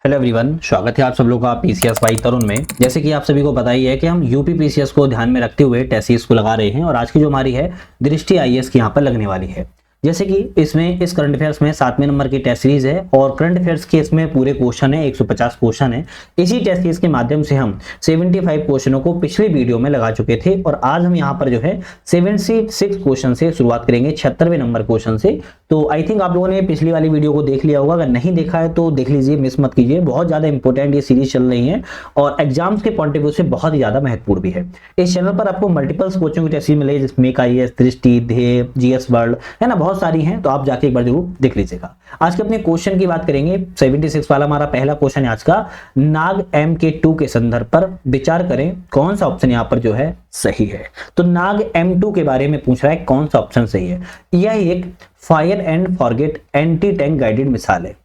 Hello everyone, स्वागत है आप सब लोगों का पीसीएस बाई तरुण में। जैसे कि आप सभी को पता ही है कि हम यूपी पीसीएस को ध्यान में रखते हुए टेस्ट सीरीज को लगा रहे हैं और आज की जो हमारी है दृष्टि आईएएस की यहाँ पर लगने वाली है। जैसे कि इसमें इस करंट अफेयर्स में 7वें नंबर की टेस्ट सीरीज है और करंट अफेयर्स के इसमें पूरे क्वेश्चन है, 150 क्वेश्चन है। इसी टेस्ट सीरीज के माध्यम से हम 75 क्वेश्चनों को पिछली वीडियो में लगा चुके थे और आज हम यहाँ पर जो है 76 क्वेश्चन से शुरुआत करेंगे, 76वें नंबर क्वेश्चन से। तो आई थिंक आप लोगों ने पिछली वाली वीडियो को देख लिया होगा, अगर नहीं देखा है तो देख लीजिए, मिस मत कीजिए। बहुत ज्यादा इंपॉर्टेंट ये सीरीज चल रही है और एग्जाम्स के पॉइंट ऑफ व्यू से बहुत ही ज्यादा महत्वपूर्ण भी है। इस चैनल पर आपको मल्टीपल कोचिंग की टेस्ट सीरीज मिलेगी, जिसमें आईएएस, दृष्टि, ध्येय, जीएस वर्ल्ड है ना, बहुत सारी हैं, तो आप जाके एक बार जरूर देख लीजिएगा। आज के अपने क्वेश्चन की बात करेंगे। 76 वाला हमारा पहला क्वेश्चन है आज का। नाग MK2 के संदर्भ पर विचार करें, कौन सा ऑप्शन यहाँ पर जो है सही है। तो नाग M2 के बारे में पूछ रहा है, कौन सा ऑप्शन सही है। यह एक fire and forget anti tank guided मिसाल है।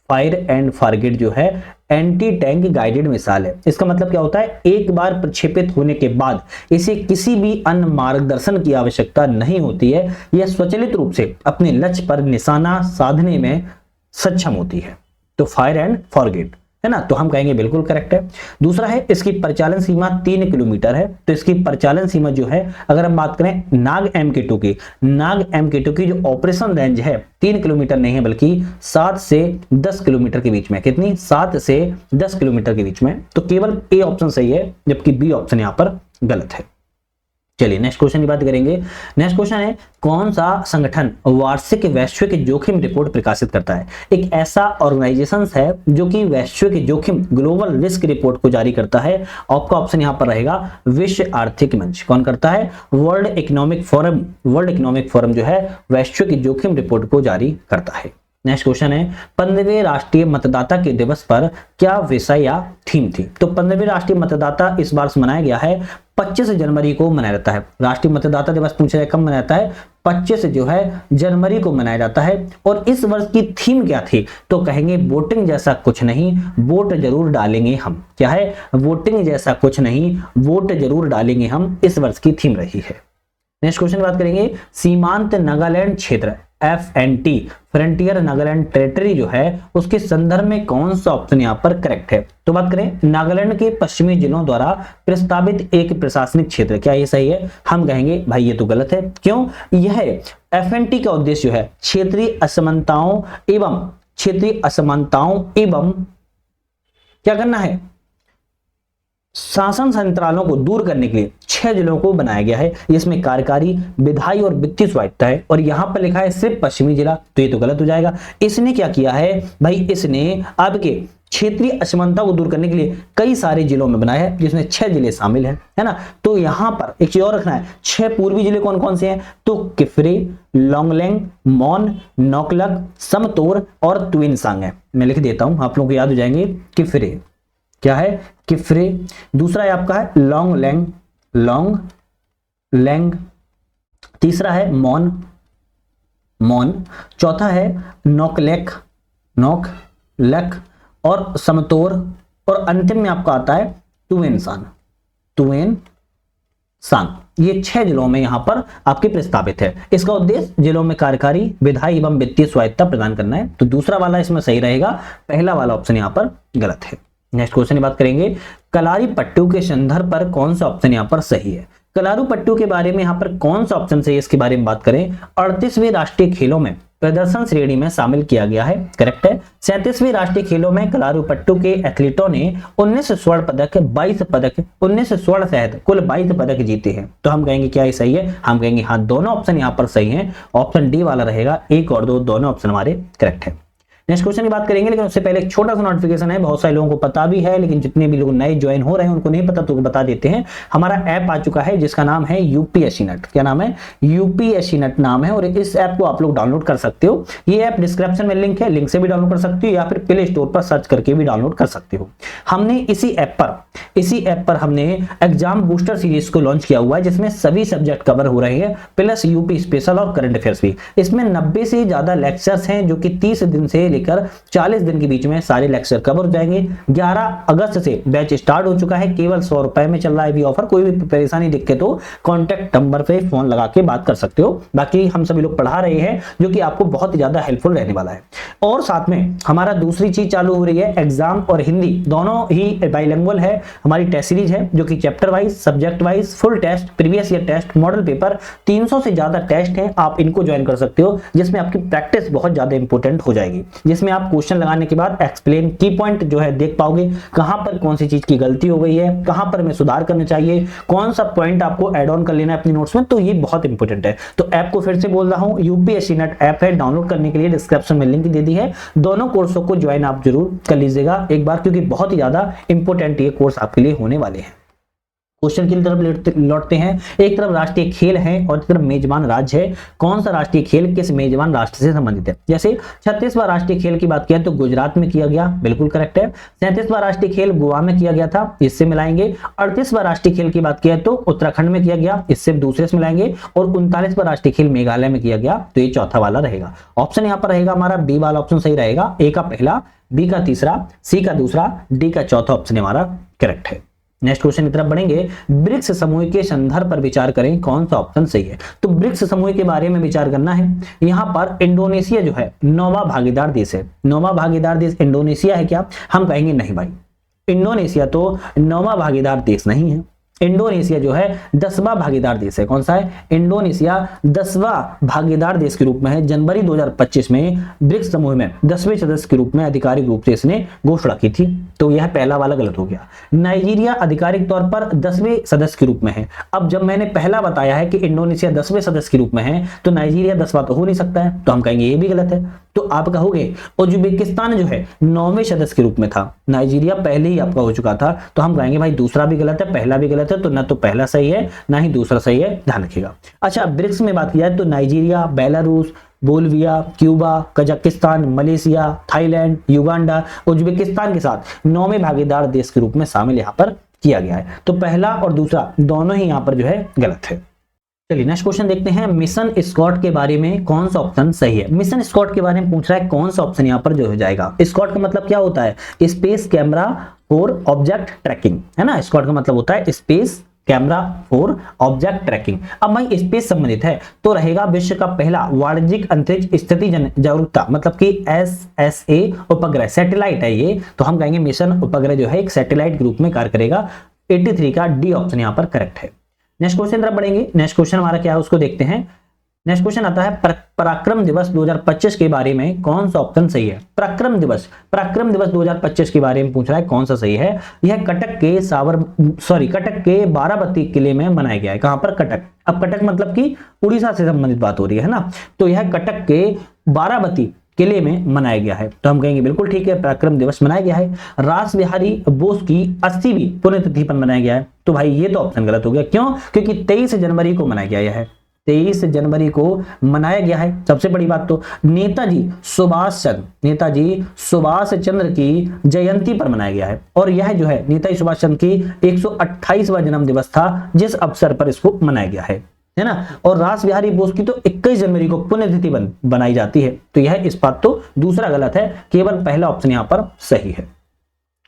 फायर एंड फॉरगेट जो है एंटी टैंक गाइडेड मिसाल है। इसका मतलब क्या होता है, एक बार प्रक्षेपित होने के बाद इसे किसी भी अन्य मार्गदर्शन की आवश्यकता नहीं होती है। यह स्वचालित रूप से अपने लक्ष्य पर निशाना साधने में सक्षम होती है। तो फायर एंड फॉरगेट है ना, तो हम कहेंगे बिल्कुल करेक्ट है। दूसरा है, इसकी परिचालन सीमा 3 किलोमीटर है। तो इसकी परिचालन सीमा जो है, अगर हम बात करें नाग MK2 की, नाग MK2 की जो ऑपरेशन रेंज है 3 किलोमीटर नहीं है, बल्कि 7 से 10 किलोमीटर के बीच में। कितनी? 7 से 10 किलोमीटर के बीच में। तो केवल ए ऑप्शन सही है, जबकि बी ऑप्शन यहां पर गलत है। चलिए नेक्स्ट क्वेश्चन की बात करेंगे। नेक्स्ट क्वेश्चन है, कौन सा संगठन वार्षिक वैश्विक जोखिम रिपोर्ट प्रकाशित करता है। एक ऐसा ऑर्गेनाइजेशन है जो कि वैश्विक जोखिम ग्लोबल रिस्क रिपोर्ट को जारी करता है। आपका ऑप्शन यहां पर रहेगा विश्व आर्थिक मंच। कौन करता है? World economic forum. World economic forum जो है वैश्विक जोखिम रिपोर्ट को जारी करता है। नेक्स्ट क्वेश्चन है, 15वें राष्ट्रीय मतदाता के दिवस पर क्या विषय या थीम थी। तो 15वें राष्ट्रीय मतदाता इस बार से मनाया गया है 25 जनवरी को मनाया जाता है। राष्ट्रीय मतदाता दिवस पूछा जाए कब मनाया जाता है, 25 जो है जनवरी को मनाया जाता है। और इस वर्ष की थीम क्या थी, तो कहेंगे वोटिंग जैसा कुछ नहीं, वोट जरूर डालेंगे हम। क्या है? वोटिंग जैसा कुछ नहीं, वोट जरूर डालेंगे हम, इस वर्ष की थीम रही है। नेक्स्ट क्वेश्चन बात करेंगे, सीमांत नागालैंड क्षेत्र FNT फ्रंटियर नागालैंड टेरिटरी जो है उसके संदर्भ में कौन सा ऑप्शन यहाँ पर करेक्ट है। तो बात करें नागालैंड के पश्चिमी जिलों द्वारा प्रस्तावित एक प्रशासनिक क्षेत्र, क्या ये सही है? हम कहेंगे भाई ये तो गलत है। क्यों? यह FNT का उद्देश्य जो है क्षेत्रीय असमानताओं एवं क्या करना है, शासन संत्रालों को दूर करने के लिए 6 जिलों को बनाया गया है। इसमें कार्यकारी, विधायी और वित्तीय स्वायत्तता है और यहां पर लिखा है सिर्फ पश्चिमी जिला, तो ये तो गलत हो जाएगा। इसने क्या किया है भाई, इसने आपके क्षेत्रीय असमानता को दूर करने के लिए कई सारे जिलों में बनाया है, जिसमें 6 जिले शामिल है ना। तो यहां पर एक चीज और रखना है, 6 पूर्वी जिले कौन कौन से हैं, तो किफरे, लोंगलेंग, मौन, नौकलक, समतोर और तुइनसांग है। मैं लिख देता हूं, आप लोगों को याद हो जाएंगे। किफरे क्या है? किफरे। दूसरा है आपका है लोंगलेंग, लोंगलेंग। तीसरा है मौन, मौन। चौथा है नौकलेक, नौकलक और समतोर। और अंतिम में आपका आता है तुएनसांग, तुएनसांग। ये 6 जिलों में यहां पर आपके प्रस्तावित है। इसका उद्देश्य जिलों में कार्यकारी, विधायी एवं वित्तीय स्वायत्तता प्रदान करना है। तो दूसरा वाला इसमें सही रहेगा, पहला वाला ऑप्शन यहां पर गलत है। नेक्स्ट क्वेश्चन की बात करेंगे, कलारी पट्टू के संदर्भ पर कौन सा ऑप्शन यहाँ पर सही है। कलारू पट्टू के बारे में यहाँ पर कौन सा ऑप्शन सही है, इसके बारे में बात करें। 38वें राष्ट्रीय खेलों में प्रदर्शन श्रेणी में शामिल किया गया है, करेक्ट है। 37वें राष्ट्रीय खेलों में कलारू पट्टू के एथलीटों ने 19 स्वर्ण पदक, 22 पदक, 19 स्वर्ण सहित कुल 22 पदक जीते हैं। तो हम कहेंगे क्या ये सही है? हम कहेंगे हाँ, दोनों ऑप्शन यहाँ पर सही हैं। ऑप्शन डी वाला रहेगा, 1 और 2 दोनों ऑप्शन हमारे करेक्ट है। नेक्स्ट क्वेश्चन की बात करेंगे, लेकिन उससे पहले एक छोटा सा नोटिफिकेशन है। बहुत सारे लोगों को पता भी है, लेकिन जितने भी लोग नए ज्वाइन हो रहे हैं उनको नहीं पता, तो बता देते हैं। हमारा ऐप आ चुका है जिसका नाम है UPSC नेट। क्या नाम है? UPSC नेट नाम है। और इस ऐप को आप लोग डाउनलोड कर सकते हो। ये ऐप डिस्क्रिप्शन में लिंक है, लिंक से भी डाउनलोड कर सकते हो या फिर प्ले स्टोर पर सर्च करके भी डाउनलोड कर सकते हो। हमने इसी ऐप पर हमने एग्जाम बूस्टर सीरीज को लॉन्च किया हुआ है, जिसमें सभी सब्जेक्ट कवर हो रहे हैं, प्लस यूपी स्पेशल और करंट अफेयर्स भी। इसमें 90 से ज्यादा लेक्चर्स हैं जो कि 30 दिन से लेकर 40 दिन के बीच में सारे लेक्चर कवर हो जाएंगे। 11 अगस्त से बैच स्टार्ट हो चुका है, केवल 100 रुपए में चल रहा है अभी ऑफर। कोई भी परेशानी दिक्कत हो कॉन्टैक्ट नंबर पे फोन लगा के बात कर सकते हो। बाकी हम सभी लोग पढ़ा रहे हैं जो कि आपको बहुत ही ज्यादा हेल्पफुल रहने वाला है। और साथ में हमारा दूसरी चीज चालू हो रही है, एग्जाम और हिंदी दोनों ही बाइलिंगुअल है। हमारी टेस्ट सीरीज है जो कि chapter wise, subject wise, full test, previous year test, model paper, 300 से ज्यादा टेस्ट हैं। आप इनको ज्वाइन कर सकते हो, जिसमें आपकी प्रैक्टिस बहुत ज्यादा इंपॉर्टेंट हो जाएगी, जिसमें आप क्वेश्चन लगाने के बाद एक्सप्लेन की पॉइंट जो है देख पाओगे, कहां पर कौन सी चीज की गलती हो गई है, कहां पर हमें सुधार करना चाहिए, कौन सा पॉइंट आपको ऐड ऑन कर लेना है अपनी नोट्स में। तो ये बहुत इंपॉर्टेंट है। तो ऐप को फिर से बोल रहा हूं, यूपीएससी नेट ऐप है, डाउनलोड करने के लिए डिस्क्रिप्शन में लिंक दे दी है। दोनों कोर्सों को ज्वाइन आप जरूर कर लीजिएगा एक बार, क्योंकि बहुत ही ज्यादा इंपॉर्टेंट ये कोर्स आपके लिए होने वाले हैं। क्वेश्चन की तरफ लौटते हैं। एक तरफ राष्ट्रीय खेल है और एक तरफ मेजबान राज्य है। कौन सा राष्ट्रीय खेल किस मेजबान राष्ट्र से संबंधित है? जैसे 36वां राष्ट्रीय खेल की बात किया तो गुजरात में किया गया, बिल्कुल करेक्ट है। 37वां राष्ट्रीय खेल गोवा में किया गया था, इससे मिलाएंगे। 38वां राष्ट्रीय खेल की बात किया तो उत्तराखंड में किया गया, इससे दूसरे से मिलाएंगे। और 39वां राष्ट्रीय खेल मेघालय में किया गया, तो ये चौथा वाला रहेगा। ऑप्शन यहाँ पर रहेगा हमारा बी वाला ऑप्शन सही रहेगा। ए का पहला, बी का तीसरा, सी का दूसरा, डी का चौथा ऑप्शन हमारा करेक्ट है। नेक्स्ट क्वेश्चन की तरफ बढ़ेंगे। ब्रिक्स समूह के संदर्भ पर विचार करें, कौन सा ऑप्शन सही है? तो ब्रिक्स समूह के बारे में विचार करना है। यहाँ पर इंडोनेशिया जो है 9वां भागीदार देश है। 9वां भागीदार देश इंडोनेशिया है क्या? हम कहेंगे नहीं भाई, इंडोनेशिया तो 9वां भागीदार देश नहीं है। इंडोनेशिया जो है 10वां भागीदार देश है। कौन सा है? इंडोनेशिया 10वां भागीदार देश के रूप में है। जनवरी 2025 में ब्रिक्स समूह में 10वें सदस्य के रूप में आधिकारिक रूप से इसने घोषणा की थी, तो यह पहला वाला गलत हो गया। नाइजीरिया आधिकारिक तौर पर 10वें सदस्य के रूप में है। अब जब मैंने पहला बताया है कि इंडोनेशिया 10वें सदस्य के रूप में है, तो नाइजीरिया 10वां तो हो नहीं सकता है, तो हम कहेंगे ये भी गलत है। तो आप कहोगे उज्बेकिस्तान जो है 9वें सदस्य के रूप में था, नाइजीरिया पहले ही आपका हो चुका था, तो हम कहेंगे भाई दूसरा भी गलत है, पहला भी गलत है। तो ना तो पहला सही है ना ही दूसरा सही है, ध्यान रखिएगा। अच्छा, ब्रिक्स में बात किया तो Nigeria, Belarus, Bolivia, Cuba, Kazakhstan, Malaysia, Thailand, Uganda, Uzbekistan के साथ 9वें भागीदार देश के रूप में शामिल यहाँ पर किया गया है। तो पहला और दूसरा दोनों ही यहाँ पर जो है गलत है। चलिए नेक्स्ट क्वेश्चन देखते हैं। मिशन स्कॉट के बारे में कौन सा ऑप्शन सही है? मिशन स्कॉट के बारे में पूछ रहा है, कौन सा ऑप्शन यहाँ पर जो हो जाएगा? स्कॉट का मतलब क्या होता है? Space camera for object tracking, है ना। स्कॉट का मतलब होता है space camera for object tracking. अब भाई स्पेस संबंधित है तो रहेगा विश्व का पहला वाणिज्यिक अंतरिक्ष स्थिति जागरूकता, मतलब कि SSA उपग्रह, सैटेलाइट है ये। तो हम कहेंगे मिशन उपग्रह जो है एक सैटेलाइट के रूप में कार्य करेगा। 83 का डी ऑप्शन यहाँ पर करेक्ट है। नेक्स्ट क्वेश्चन तरफ बढ़ेंगे। नेक्स्ट क्वेश्चन हमारा क्या है उसको देखते हैं। नेक्स्ट क्वेश्चन आता है पराक्रम दिवस 2025 के बारे में कौन सा ऑप्शन सही है? पराक्रम दिवस 2025 के बारे में पूछ रहा है, कौन सा सही है? यह कटक के बाराबती किले में मनाया गया है। कहां पर? कटक। अब कटक मतलब कि उड़ीसा से संबंधित बात हो रही है ना, तो यह कटक के बाराबती किले में मनाया गया है। तो हम कहेंगे बिल्कुल ठीक है, पराक्रम दिवस मनाया गया है। रास बिहारी बोस की 80वीं पुण्यतिथि पर मनाया गया है। तो भाई ये तो ऑप्शन गलत हो गया। क्यों? क्योंकि 23 जनवरी को मनाया गया है, 23 जनवरी को मनाया गया है। सबसे बड़ी बात तो नेताजी सुभाष चंद्र की जयंती पर मनाया गया है। और यह जो है नेताजी सुभाष चंद्र की 128वां जन्म दिवस था, जिस अवसर पर इसको मनाया गया है ना। और रास बिहारी बोस की तो 21 जनवरी को पुण्यतिथि बनाई जाती है। तो यह इस बात तो दूसरा गलत है, केवल पहला ऑप्शन यहाँ पर सही है।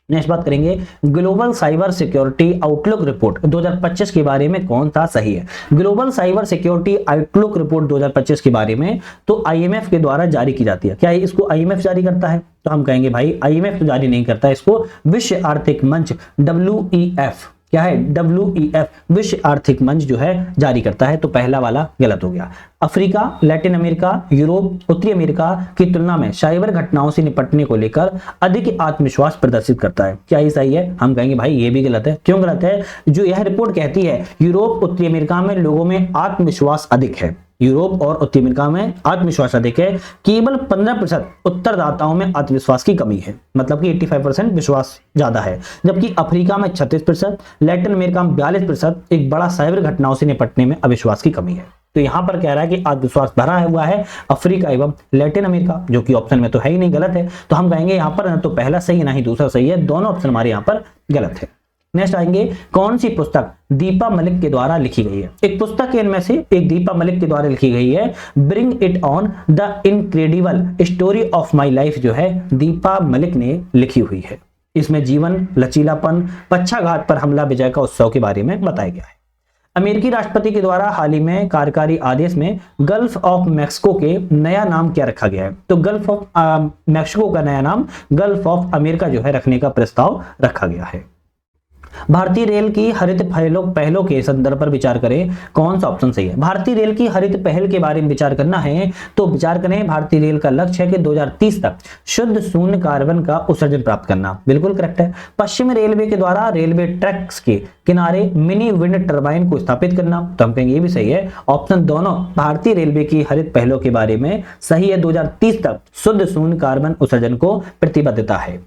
नेक्स्ट बात करेंगे global cyber security outlook report 2025 के बारे में कौन सा सही है? Global cyber security outlook report 2025 के बारे में तो IMF के द्वारा जारी की जाती है। क्या इसको IMF जारी करता है? तो हम कहेंगे भाई IMF तो जारी नहीं करता, इसको विश्व आर्थिक मंच WEF, क्या है? WEF विश्व आर्थिक मंच जो है जारी करता है। तो पहला वाला गलत हो गया। अफ्रीका, लैटिन अमेरिका, यूरोप, उत्तरी अमेरिका की तुलना में साइबर घटनाओं से निपटने को लेकर अधिक आत्मविश्वास प्रदर्शित करता है। क्या ये सही है? हम कहेंगे भाई ये भी गलत है। क्यों गलत है? जो यह रिपोर्ट कहती है यूरोप, उत्तरी अमेरिका में लोगों में आत्मविश्वास अधिक है। यूरोप और उत्तरी अमेरिका में आत्मविश्वास अधिक है, केवल 15% उत्तरदाताओं में आत्मविश्वास की कमी है, मतलब कि 85% विश्वास ज्यादा है। जबकि अफ्रीका में 36%, लैटिन अमेरिका में 42% एक बड़ा साइबर घटनाओं से निपटने में अविश्वास की कमी है। तो यहां पर कह रहा है कि आत्मविश्वास भरा हुआ है अफ्रीका एवं लैटिन अमेरिका, जो कि ऑप्शन में तो है ही नहीं, गलत है। तो हम कहेंगे यहां पर ना तो पहला सही है ना ही दूसरा सही है, दोनों ऑप्शन हमारे यहां पर गलत है। नेक्स्ट आएंगे, कौन सी पुस्तक दीपा मलिक के द्वारा लिखी गई है? एक पुस्तक इनमें से एक दीपा मलिक के द्वारा लिखी गई है, bring it on the incredible story of my life, जो है दीपा मलिक ने लिखी हुई है। इसमें जीवन, लचीलापन, पक्षाघात पर हमला विजय का उत्सव के बारे में बताया गया है। अमेरिकी राष्ट्रपति के द्वारा हाल ही में कार्यकारी आदेश में गल्फ ऑफ मैक्सिको के नया नाम क्या रखा गया है? तो गल्फ ऑफ मैक्सिको का नया नाम गल्फ ऑफ अमेरिका जो है रखने का प्रस्ताव रखा गया है। भारतीय रेल की हरित पहलों के संदर्भ पर विचार करें, कौन सा ऑप्शन सही है? भारतीय रेल की हरित पहल के बारे में विचार करना है तो विचार करें, भारतीय रेल का लक्ष्य है कि 2030 तक शुद्ध शून्य कार्बन का उत्सर्जन प्राप्त करना। बिल्कुल करेक्ट है। पश्चिम रेलवे के द्वारा रेलवे ट्रैक्स के किनारे मिनी विंड टर्बाइन को स्थापित करना, तो हम कहेंगे ये भी सही है। ऑप्शन दोनों भारतीय रेलवे की हरित पहलों के बारे में सही है। 2030 तक शुद्ध शून्य कार्बन उत्सर्जन को प्रतिबद्धता है।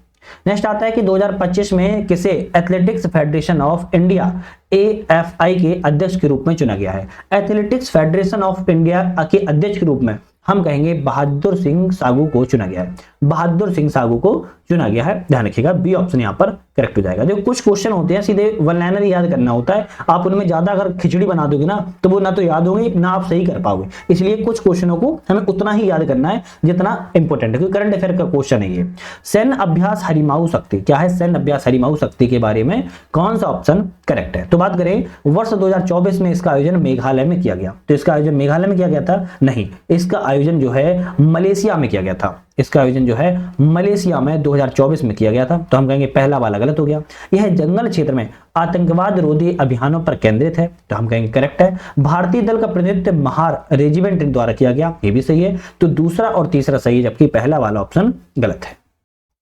नेक्स्ट आता है कि 2025 में किसे athletics federation of India AFI के अध्यक्ष के रूप में चुना गया है? एथलेटिक्स फेडरेशन ऑफ इंडिया के अध्यक्ष के रूप में हम कहेंगे बहादुर सिंह सागू को चुना गया है। बहादुर सिंह सागू को चुना गया है, ध्यान रखिएगा। बी ऑप्शन यहाँ पर करेक्ट हो जाएगा। देखो कुछ क्वेश्चन होते हैं सीधे वन लाइनर याद करना होता है, आप उनमें ज्यादा अगर खिचड़ी बना दोगे ना तो वो ना तो याद होंगे ना आप सही कर पाओगे। इसलिए कुछ क्वेश्चनों को हमें उतना ही याद करना है जितना इंपॉर्टेंट है, क्योंकि करंट अफेयर का क्वेश्चन है ये। सैन्य अभ्यास हरिमाऊ शक्ति क्या है? सैन्य अभ्यास हरिमाऊ शक्ति के बारे में कौन सा ऑप्शन करेक्ट है? तो बात करें वर्ष 2024 में इसका आयोजन मेघालय में किया गया, तो इसका आयोजन मेघालय में किया गया था? नहीं, इसका आयोजन जो है मलेशिया में किया गया था। इसका आयोजन जो है मलेशिया में 2024 में किया गया था, तो हम कहेंगे पहला वाला गलत हो गया। यह जंगल क्षेत्र में आतंकवाद रोधी अभियानों पर केंद्रित है, तो हम कहेंगे करेक्ट है। भारतीय दल का प्रतिनिधित्व महार रेजिमेंट द्वारा किया गया, ये भी सही है। तो दूसरा और तीसरा सही है, जबकि पहला वाला ऑप्शन गलत है।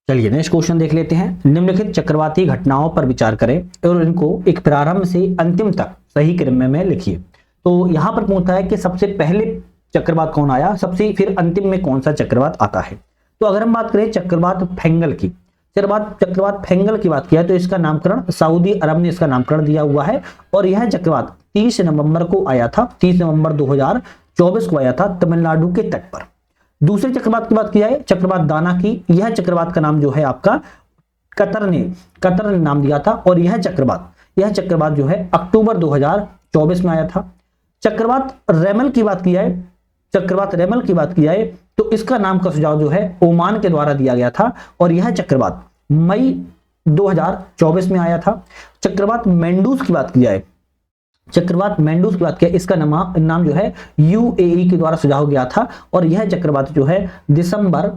चलिए नेक्स्ट क्वेश्चन देख लेते हैं। निम्नलिखित चक्रवाती घटनाओं पर विचार करें और इनको एक प्रारंभ से अंतिम तक सही क्रम में लिखिए। तो यहां पर पूछता है कि सबसे पहले चक्रवात कौन आया, सबसे फिर अंतिम में कौन सा चक्रवात आता है। तो अगर हम बात करें चक्रवात फेंगल की, चक्रवात फेंगल की बात किया तो इसका नामकरण सऊदी अरब ने इसका नामकरण दिया हुआ है, और यह चक्रवात 30 नवंबर को आया था, 30 नवंबर 2024 को आया था तमिलनाडु के तट पर। दूसरे चक्रवात की बात की जाए, चक्रवात दाना की, यह चक्रवात का नाम जो है आपका कतर ने नाम दिया था, और यह चक्रवात जो है अक्टूबर 2024 में आया था। चक्रवात रेमल की बात की जाए तो इसका नाम का सुझाव जो है ओमान के द्वारा दिया गया था, और यह चक्रवात मई 2024 में आया था। चक्रवात मेंडूस की बात किया, इसका नाम जो है UAE के द्वारा सुझाव गया था, और यह चक्रवात जो है दिसंबर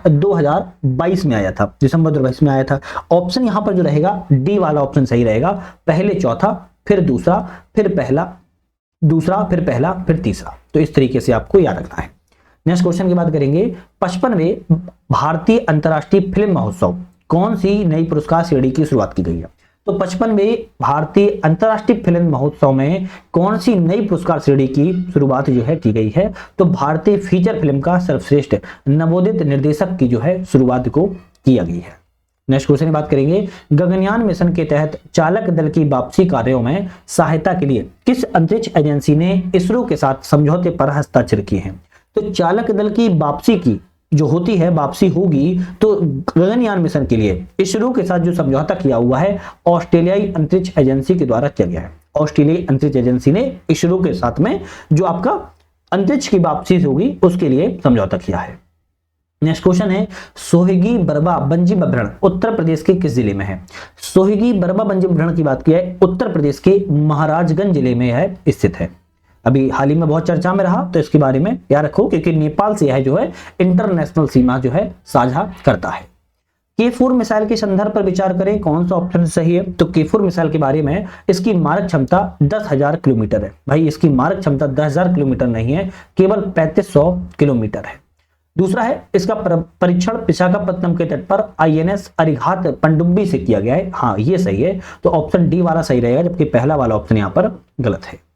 2022 में आया था, दिसंबर 2022 में आया था। ऑप्शन यहां पर जो रहेगा डी वाला ऑप्शन सही रहेगा, पहले चौथा फिर दूसरा फिर पहला फिर पहला फिर तीसरा। तो इस तरीके से आपको याद रखना है। नेक्स्ट क्वेश्चन की बात करेंगे, 55वें भारतीय अंतर्राष्ट्रीय फिल्म महोत्सव कौन सी नई पुरस्कार श्रेणी की शुरुआत की गई है? तो 55वें भारतीय अंतर्राष्ट्रीय फिल्म महोत्सव में कौन सी नई पुरस्कार श्रेणी की शुरुआत जो है की गई है? तो भारतीय फीचर फिल्म का सर्वश्रेष्ठ नवोदित निर्देशक की जो है शुरुआत को किया गई है। नेक्स्ट क्वेश्चन की बात करेंगे, गगनयान मिशन के तहत चालक दल की वापसी कार्यों में सहायता के लिए किस अंतरिक्ष एजेंसी ने इसरो के साथ समझौते पर हस्ताक्षर किए हैं? तो चालक दल की वापसी की जो होती है, वापसी होगी तो गगनयान मिशन के लिए इसरो के साथ जो समझौता किया हुआ है ऑस्ट्रेलियाई अंतरिक्ष एजेंसी के द्वारा किया गया है। ऑस्ट्रेलियाई अंतरिक्ष एजेंसी ने इसरो के साथ में जो आपका अंतरिक्ष की वापसी होगी उसके लिए समझौता किया है। नेक्स्ट क्वेश्चन है, सोहिगी बरबा बंजी अभ्यारण्य उत्तर प्रदेश के किस जिले में है? सोहिगी बरबा बंजी अभ्यारण्य की बात की है, उत्तर प्रदेश के महाराजगंज जिले में है स्थित है। अभी हाल ही में बहुत चर्चा में रहा, तो इसके बारे में याद रखो, क्योंकि नेपाल से यह जो है इंटरनेशनल सीमा जो है साझा करता है। K4 मिसाइल के संदर्भ पर विचार करें, कौन सा ऑप्शन सही है? तो K4 मिसाइल के बारे में इसकी मारक क्षमता 10,000 किलोमीटर है। भाई इसकी मारक क्षमता 10,000 किलोमीटर नहीं है, केवल 3500 किलोमीटर है। दूसरा है, इसका परीक्षण विशाखापत्तनम के तट पर INS अरिघात पनडुब्बी से किया गया है। हाँ ये सही है, तो ऑप्शन डी वाला सही रहेगा, जबकि पहला वाला ऑप्शन यहाँ पर गलत है।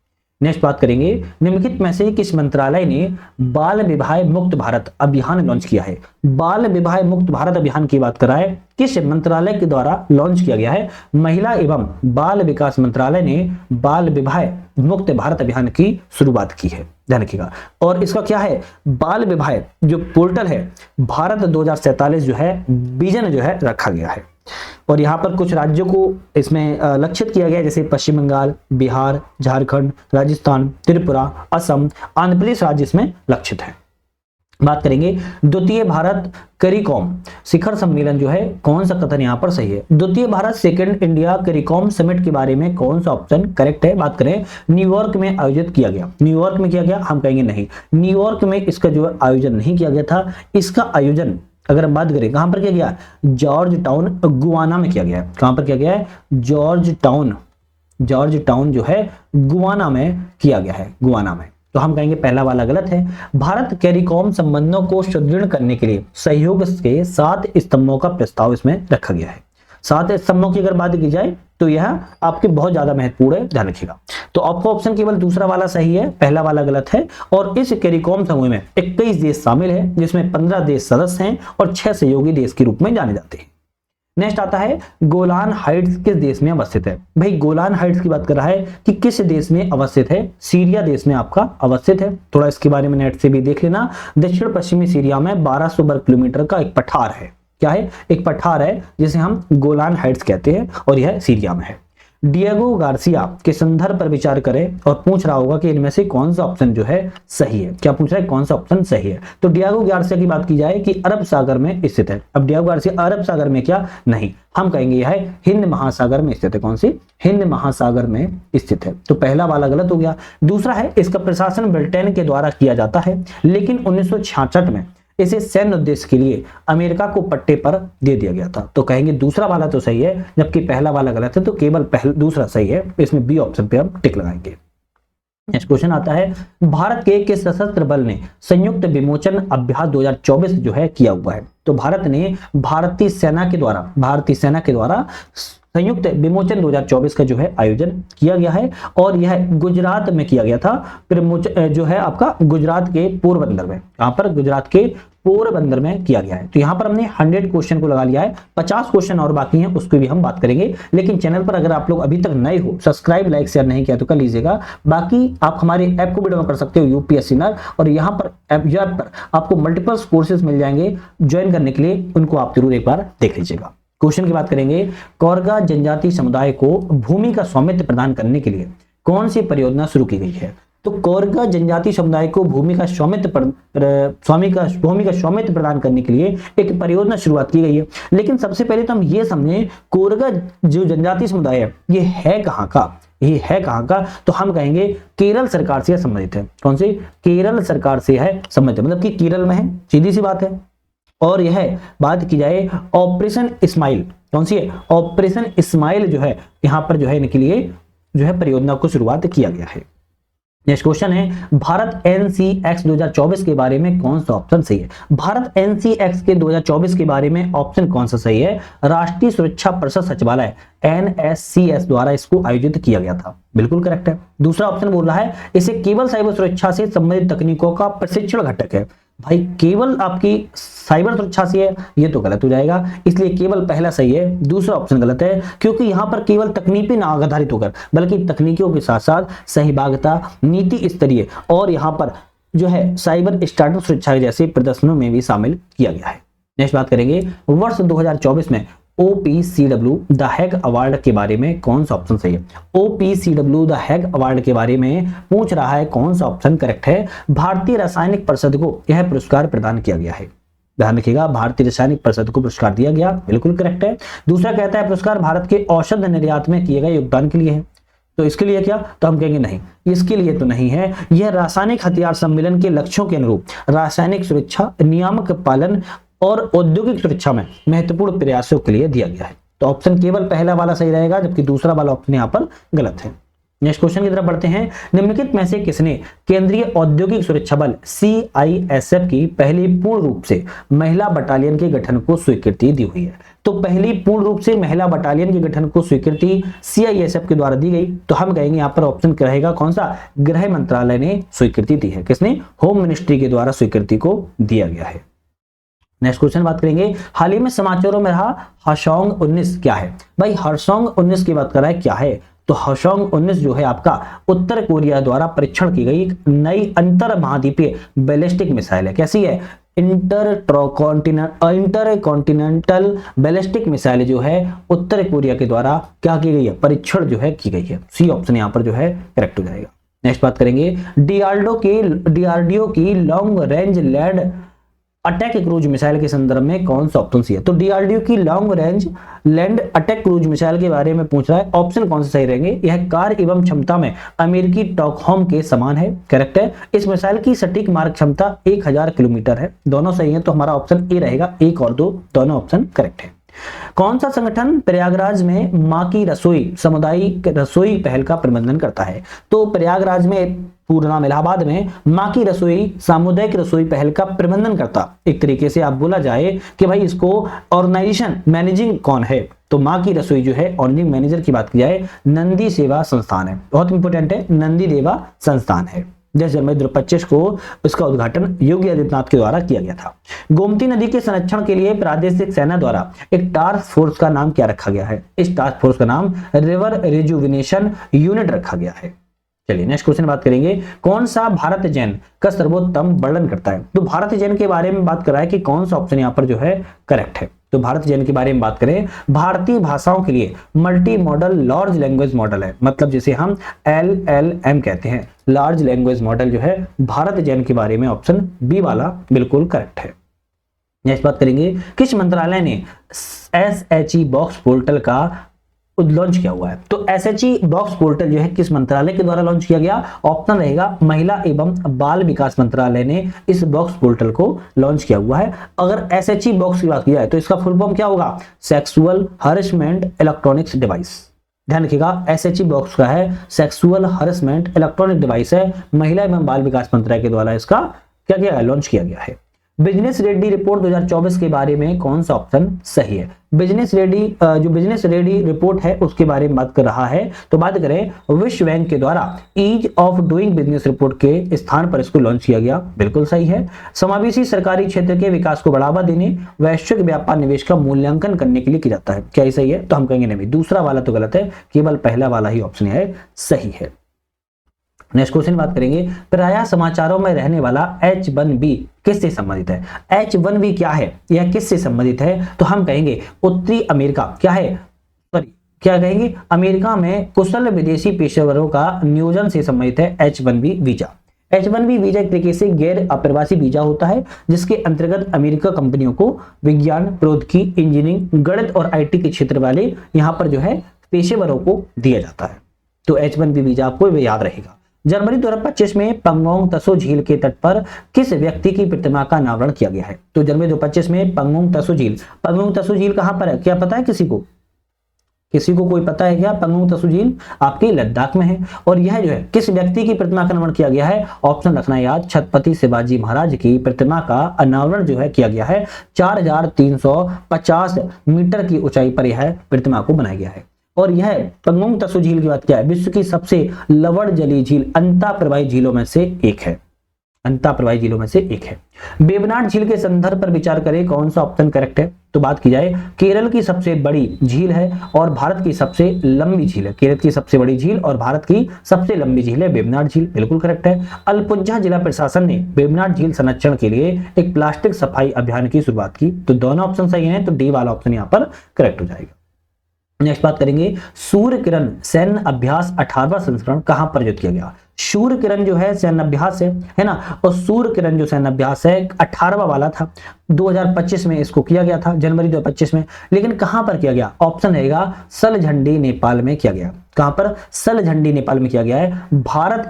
नेक्स्ट बात करेंगे, निम्नलिखित में से किस मंत्रालय ने बाल विवाह मुक्त भारत अभियान लॉन्च किया है? बाल विवाह मुक्त भारत अभियान की बात कराए, किस मंत्रालय के द्वारा लॉन्च किया गया है? महिला एवं बाल विकास मंत्रालय ने बाल विवाह मुक्त भारत अभियान की शुरुआत की है, ध्यान रखिएगा। और इसका क्या है, बाल विवाह जो पोर्टल है भारत 2047 जो है विजन जो है रखा गया है। और यहाँ पर कुछ राज्यों को इसमें लक्षित किया गया है, जैसे पश्चिम बंगाल, बिहार, झारखंड, राजस्थान, त्रिपुरा, असम, आंध्र प्रदेश राज्य इसमें लक्षित है। बात करेंगे द्वितीय भारत करिकॉम शिखर सम्मेलन जो है, कौन सा कथन यहाँ पर सही है? द्वितीय भारत सेकंड इंडिया करिकॉम समिट के बारे में कौन सा ऑप्शन करेक्ट है? बात करें न्यूयॉर्क में आयोजित किया गया, न्यूयॉर्क में किया गया, हम कहेंगे नहीं, न्यूयॉर्क में इसका जो आयोजन नहीं किया गया था। इसका आयोजन अगर हम बात करें कहां पर किया गया? जॉर्ज टाउन गुआना में किया गया है। कहां पर किया गया है? जॉर्ज टाउन जो है गुआना में किया गया है, गुआना में। तो हम कहेंगे पहला वाला गलत है। भारत कैरिकॉम संबंधों को सुदृढ़ करने के लिए सहयोग के 7 स्तंभों का प्रस्ताव इसमें रखा गया है। 7 स्तंभों की अगर बात की जाए तो यह आपके बहुत ज्यादा महत्वपूर्ण है, ध्यान रखिएगा। तो आपका ऑप्शन केवल दूसरा वाला सही है, पहला वाला गलत है। और इस कैरिकॉम समूह में 21 देश शामिल है, जिसमें 15 देश सदस्य हैं और 6 सहयोगी देश के रूप में जाने जाते हैं। नेक्स्ट आता है गोलान हाइट्स किस देश में अवस्थित है? भाई गोलान हाइट्स की बात कर रहा है कि किस देश में अवस्थित है? सीरिया देश में आपका अवस्थित है। थोड़ा इसके बारे में नेट से भी देख लेना। दक्षिण पश्चिमी सीरिया में 1200 वर्ग किलोमीटर का एक पठार है। क्या है? एक पठार है जिसे हम गोलान हाइट्स कहते हैं और यह सीरिया में है। डिएगो गार्सिया के संदर्भ पर विचार करें और पूछ रहा होगा कि इनमें से कौन सा ऑप्शन जो है सही है। क्या पूछ रहा है? कौन सा ऑप्शन सही है? तो डिएगो गार्सिया की बात की जाए कि अरब सागर में स्थित है। अब डिएगो गार्सिया अरब सागर में क्या? नहीं, हम कहेंगे यह है हिंद महासागर में स्थित है। कौन सी? हिंद महासागर में स्थित है। तो पहला वाला गलत हो गया। दूसरा है इसका प्रशासन ब्रिटेन के द्वारा किया जाता है, लेकिन 1966 में इसे सैन्य उद्देश्य के लिए अमेरिका को पट्टे पर दे दिया गया था। तो कहेंगे दूसरा वाला तो सही है, जबकि पहला वाला गलत है। तो केवल दूसरा सही है, इसमें बी ऑप्शन पे हम टिक लगाएंगे। नेक्स्ट क्वेश्चन आता है भारत के किस सशस्त्र बल ने संयुक्त विमोचन अभ्यास 2024 जो है किया हुआ है? तो भारत ने भारतीय सेना के द्वारा संयुक्त विमोचन 2024 का जो है आयोजन किया गया है और यह गुजरात में किया गया था। जो है आपका गुजरात के पोरबंदर में। कहां पर? गुजरात के पोरबंदर में किया गया है। तो यहां पर हमने 100 क्वेश्चन को लगा लिया है। 50 क्वेश्चन और बाकी हैं, उसको भी हम बात करेंगे। लेकिन चैनल पर अगर आप लोग अभी तक नए हो, सब्सक्राइब लाइक शेयर नहीं किया तो कर लीजिएगा। बाकी आप हमारे ऐप को भी डाउनलोड कर सकते हो, यूपीएससी नर, और यहाँ पर ऐप पर आपको मल्टीपल कोर्सेज मिल जाएंगे ज्वाइन करने के लिए, उनको आप जरूर एक बार देख लीजिएगा। क्वेश्चन की बात करेंगे कोरगा जनजाति समुदाय को भूमि का स्वामित्व प्रदान करने के लिए कौन सी परियोजना शुरू की गई है? तो कोरगा जनजाति समुदाय को भूमि का स्वामित्व प्रदान करने के लिए एक परियोजना शुरुआत की गई है। लेकिन सबसे पहले तो हम ये समझें कोरगा जो जनजाति समुदाय है ये है कहाँ का? तो हम कहेंगे केरल सरकार से संबंधित है। कौन से? केरल सरकार से है संबंधित, मतलब कि केरल में है, सीधी सी बात है। और यह बात की जाए ऑपरेशन इस्माइल, कौन सी है? ऑपरेशन इस्माइल जो है यहां पर जो है इनके लिए जो है परियोजना को शुरुआत किया गया है। नेक्स्ट क्वेश्चन है भारत एनसीएक्स 2024 के बारे में कौन सा ऑप्शन सही है? भारत एनसीएक्स के 2024 के बारे में ऑप्शन कौन सा सही है? राष्ट्रीय सुरक्षा परिषद सचिवालय एनएससीएस द्वारा इसको आयोजित किया गया था, बिल्कुल करेक्ट है। दूसरा ऑप्शन बोल रहा है इसे केवल साइबर सुरक्षा से संबंधित तकनीकों का प्रशिक्षण घटक है। भाई केवल आपकी साइबर सुरक्षा से है, ये तो गलत हो जाएगा, इसलिए केवल पहला सही है, दूसरा ऑप्शन गलत है। क्योंकि यहां पर केवल तकनीकी ना आधारित होकर बल्कि तकनीकियों के साथ साथ सहभागिता, नीति स्तरीय और यहां पर जो है साइबर स्टार्टअप सुरक्षा जैसे प्रदर्शनों में भी शामिल किया गया है। नेक्स्ट बात करेंगे वर्ष 2024 में OPCW द हैग अवार्ड के बारे में कौन सा ऑप्शन सही है? OPCW द हैग अवार्ड के बारे में पूछ रहा है, कौन सा ऑप्शन करेक्ट है? भारतीय रासायनिक परिषद को यह पुरस्कार प्रदान किया गया है। ध्यान रखिएगा, भारतीय रासायनिक परिषद को पुरस्कार दिया गया, बिल्कुल करेक्ट है। दूसरा कहता है पुरस्कार भारत के औषध निर्यात में किए गए योगदान के लिए है। तो इसके लिए क्या? तो हम कहेंगे नहीं, इसके लिए तो नहीं है। यह रासायनिक हथियार सम्मेलन के लक्ष्यों के अनुरूप रासायनिक सुरक्षा, नियामक पालन और औद्योगिक सुरक्षा में महत्वपूर्ण प्रयासों के लिए दिया गया है। तो ऑप्शन केवल पहला वाला सही रहेगा, जबकि दूसरा वाला ऑप्शन यहाँ पर गलत है। नेक्स्ट क्वेश्चन की तरफ बढ़ते हैं। निम्नलिखित में से किसने केंद्रीय औद्योगिक सुरक्षा बल CISF की पहली पूर्ण रूप से महिला बटालियन के गठन को स्वीकृति दी हुई है? तो पहली पूर्ण रूप से महिला बटालियन के गठन को स्वीकृति CISF के द्वारा दी गई। तो हम कहेंगे यहाँ पर ऑप्शन रहेगा कौन सा? गृह मंत्रालय ने स्वीकृति दी है। किसने? होम मिनिस्ट्री के द्वारा स्वीकृति को दिया गया है। नेक्स्ट क्वेश्चन बात करेंगे हाल ही में समाचारों में रहा हर्सोंग 19 क्या है? भाई हर्सोंग 19 की बात कर रहा है क्या है? तो हवासोंग 19 जो है आपका उत्तर कोरिया द्वारा परीक्षण की गई एक नई अंतर महाद्वीपीय बैलिस्टिक मिसाइल है। कैसी है? इंटरकॉन्टिनेंटल बैलिस्टिक मिसाइल जो है उत्तर कोरिया के द्वारा क्या की गई है? परीक्षण जो है की गई है। सी ऑप्शन यहां पर जो है करेक्ट हो जाएगा। नेक्स्ट बात करेंगे डीआरडीओ की long range land attack cruise missile के संदर्भ में कौन सा ऑप्शन सी है? तो डीआरडीओ की long range land attack cruise missile के बारे में पूछ रहा है। ऑप्शन कौन से सही रहेंगे? यह कार्य एवं क्षमता में अमेरिकी टॉकहोम के समान है। करेक्ट है। इस मिसाइल की सटीक मारक क्षमता 1000 किलोमीटर है। दोनों सही है, तो हमारा ऑप्शन ए रहेगा। 1 और 2 दोनों ऑप्शन करेक्ट है। कौन सा संगठन प्रयागराज में मां की रसोई सामुदायिक रसोई पहल का प्रबंधन करता है? तो प्रयागराज में, पूर्ण नाम इलाहाबाद में, मां की रसोई सामुदायिक रसोई पहल का प्रबंधन करता, एक तरीके से आप बोला जाए कि भाई इसको ऑर्गेनाइजेशन मैनेजिंग कौन है? तो मां की रसोई जो है ऑर्गेनाइजिंग मैनेजर की बात की जाए नंदी सेवा संस्थान है। बहुत इंपॉर्टेंट है, नंदी देवा संस्थान है। 10 जनवरी 2025 को इसका उद्घाटन योगी आदित्यनाथ के द्वारा किया गया था। गोमती नदी के संरक्षण के लिए प्रादेशिक सेना द्वारा एक टास्क फोर्स का नाम क्या रखा गया है? इस टास्क फोर्स का नाम रिवर रिजुविनेशन यूनिट रखा गया है। चलिए नेक्स्ट क्वेश्चन बात करेंगे। कौन सा भारत जैन का सर्वोत्तम वर्णन करता है? तो भारत जैन के बारे में बात कर रहा है कि कौन सा ऑप्शन यहाँ पर जो है करेक्ट है। तो भारत जैन के बारे में बात करें, भारतीय भाषाओं के लिए multi modal large language model है, मतलब जिसे हम LLM कहते हैं। लार्ज लैंग्वेज मॉडल जो है भारत जैन के बारे में ऑप्शन बी वाला बिल्कुल करेक्ट है। नेक्स्ट बात करेंगे, किस मंत्रालय ने SHE बॉक्स पोर्टल का लॉन्च किया हुआ है? तो SHE बॉक्स पोर्टल जो है किस मंत्रालय के द्वारा लॉन्च किया गया? ऑप्शन रहेगा महिला एवं बाल विकास मंत्रालय ने इस बॉक्स पोर्टल को लॉन्च किया हुआ है। अगर SHE बॉक्स की बात की जाए तो इसका फुल फॉर्म क्या होगा? Sexual harassment electronics device. ध्यान रखिएगा, SHE बॉक्स का है सेक्सुअल हरेसमेंट इलेक्ट्रॉनिक डिवाइस है। महिला एवं बाल विकास मंत्रालय के द्वारा इसका क्या किया है? लॉन्च किया गया है। बिजनेस रेडी रिपोर्ट 2024 के बारे में कौन सा ऑप्शन सही है? बिजनेस रेडी रिपोर्ट है उसके बारे में बात कर रहा है। तो बात करें विश्व बैंक के द्वारा ease of doing business report के स्थान पर इसको लॉन्च किया गया, बिल्कुल सही है। समावेशी सरकारी क्षेत्र के विकास को बढ़ावा देने वैश्विक व्यापार निवेश का मूल्यांकन करने के लिए किया जाता है। क्या सही है? तो हम कहेंगे नहीं, दूसरा वाला तो गलत है, केवल पहला वाला ही ऑप्शन है सही है। नेक्स्ट क्वेश्चन बात करेंगे, प्रायः समाचारों में रहने वाला H1B किससे संबंधित है? H1B क्या है? यह किससे संबंधित है? तो हम कहेंगे उत्तरी अमेरिका क्या है? क्या कहेंगे? अमेरिका में कुशल विदेशी पेशेवरों का नियोजन से संबंधित है H1B वीजा। H1B वीजा एक तरीके से गैर अप्रवासी वीजा होता है, जिसके अंतर्गत अमेरिका कंपनियों को विज्ञान, प्रौद्योगिकी, इंजीनियरिंग, गणित और IT के क्षेत्र वाले यहाँ पर जो है पेशेवरों को दिया जाता है। तो H1B वीजा आपको याद रहेगा। जनवरी 2025 में पंगोंग तसो झील के तट पर किस व्यक्ति की प्रतिमा का अनावरण किया गया है? तो जनवरी 2025 में पंगोंग तसो झील कहां पर है? क्या पता है किसी को? किसी को कोई पता है क्या? पंगोंग तसो झील आपकी लद्दाख में है। और यह जो है किस व्यक्ति की प्रतिमा का अनावरण किया गया है? ऑप्शन रखना याद, छत्रपति शिवाजी महाराज की प्रतिमा का अनावरण जो है किया गया है। 4350 मीटर की ऊंचाई पर यह प्रतिमा को बनाया गया है। और यह पंगोंग तसो झील की बात क्या है? विश्व की सबसे लवण जलीय झील अंतःप्रवाही झीलों में से एक है। अंतःप्रवाही झीलों में से एक है। वेवनाड झील के संदर्भ पर विचार करें, कौन सा ऑप्शन करेक्ट है? तो बात की जाए केरल की सबसे बड़ी झील है और भारत की सबसे लंबी झील है। केरल की सबसे बड़ी झील और भारत की सबसे लंबी झील है वेवनाड झील, बिल्कुल करेक्ट है। अल्पुझा जिला प्रशासन ने वेवनाड झील संरक्षण के लिए एक प्लास्टिक सफाई अभियान की शुरुआत की। तो दोनों ऑप्शन सही है, तो डी वाला ऑप्शन यहाँ पर करेक्ट हो जाएगा। नेक्स्ट बात करेंगे, सूर्य किरण सैन्य अभ्यास 18वां संस्करण कहां पर आयोजित किया गया? सूर्य किरण जो है सैन्य अभ्यास है ना, और सूर्य किरण जो सैन्य अभ्यास है 18वां वाला था, 2025 में इसको किया गया था, जनवरी 2025 में। लेकिन कहां पर किया गया? ऑप्शन रहेगा सलझंडी नेपाल में किया गया। कहां पर? सलझंडी नेपाल में किया गया है। भारत